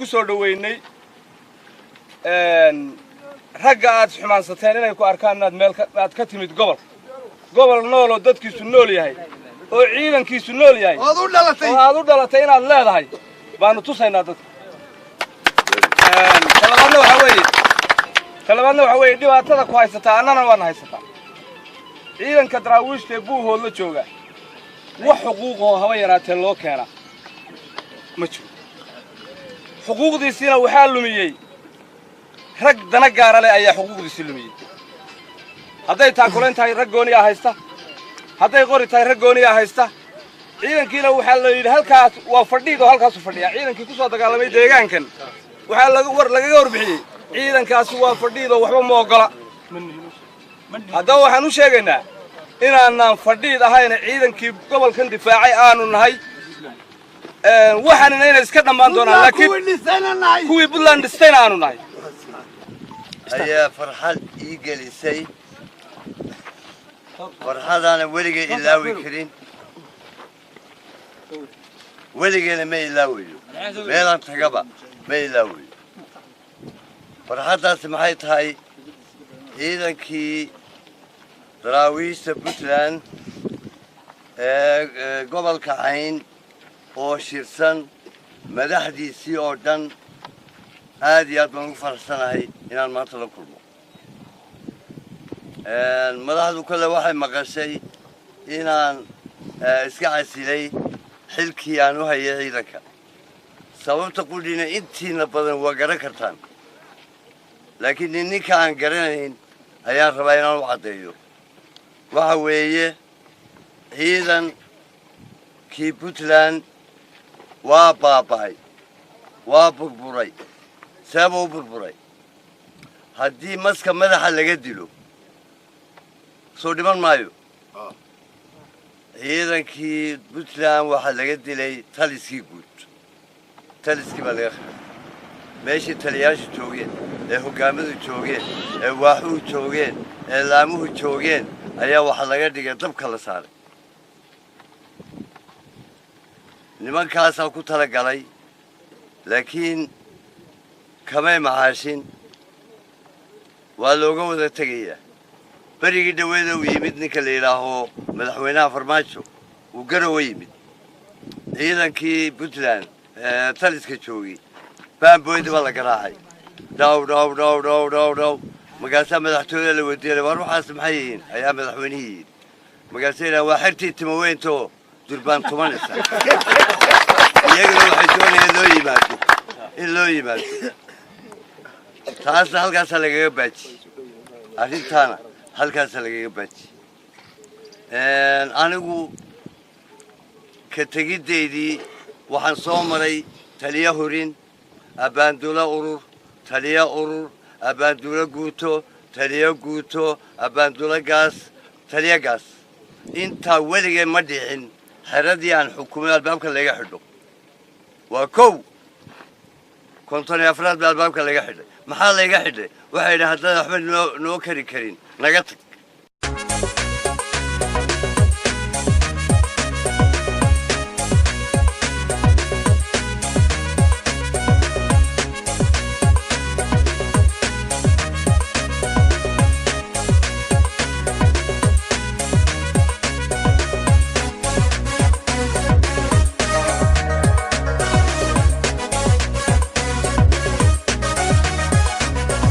kugu soo dhaweynay ragga aad xumaansateen inay ku arkaan inaad meel aad ka timid gobol nool oo dadkiisu nool yahay oo ciidankiisu nool yahay aad u dhalatay inaad leedahay baanu tusaynaa dadka talabaadna waxa weeye dhibaatada ku haysataa annana waan haysataa ciidanka daraawiishta buuhood la jooga wax xuquuq oo haba yaraatee loo keena ma jiro xuquuqdiisina waxaa lumiyey rag dana gaara leh ayaa xuquuqdiisii lumiyey hadday taakuleen tahay rag gooniyaa haysta hadday qori tahay rag gooniyaa haysta ciidankiina waxaa la yidhi halkaas waa fadhiid oo halkaasu fadhiyaa ciidankii ku soo dagaalamay deegaankan waxaa lagaga warbixiyey ciidankaasi waa fadhiid oo waxba ma oggola haddaba waxaan u sheegaynaa inaanaan fadhiid ahayn ciidankii gobolkan difaacay aanu nahay waxaanina inay iska dhammaan doonaan laakiin kuwii Puntland dhistayna aanu nahay ayaa farxad ii gelisay farxadana weligay ilaawi karin weligayna ma ilaawayo meelaan tagaba ma ilaawayo farxaddaasi maxay tahay ciidankii daraawiishta Puntland gobolka Cayn oo shirsan madaxdiisii oo dhan aad iyo aad baan ugu faraxsanahay inaan maanta la kulmo madaxdu kale waxay maqashay inaan iska casilay xilkii aan u hayay ciidanka sababta qudhiina intiina badan waa garan kartaan laakiin ninka aan garanayn ayaan rabaa inaan u caddeeyo waxa weeye ciidankii Puntland waa baaba'ay waa burburay sabab u burburay haddii maska madaxa laga dilo soo dhiman maayo ciidankii Puntland waxaa laga dilay taliskii guud taliskii baa laga xiray meeshii taliyaashu joogeen ee hoggaamadu joogeen ee waaxuhu joogeen ee laamuhu joogeen ayaa waxaa laga dhigay dabka la saaray nimankaasaa ku talagalay laakiin kamay macaashin waa looga wada tegayaa berigii dhaweeda uu yimid ninka la yidhaaho madaxweynaha farmaajo uu garowa yimid ciidankii Puntland taliska joogay baanbooyda baa la garaacay dhaw markaasaa madaxtooyada la wadiiyay war waxaas maxay yihiin ayaa madaxweynihii yidhi markaasaa yidhaha waa xertii timaweyntoo durbaan tumanaysa iyagana waxay doonayeen in loo yimaado taasna halkaasaa lagaga baajiyey arrintaana halkaasaa lagaga baajiyey anigu ka tegiddaydii waxaan soo maray taliya hurin abbaandulo urur taliya urur abbaandulo guuto taliya guuto abbaandulo gaas taliya gaas intaa weligay ma dhicin xeradii aan xukumay albaabka laga xidho waa kow 54 baa albaabka laga xidhay maxaa laga xidhay waxay yidhahdeen haddana waxba noo kari karin naga tag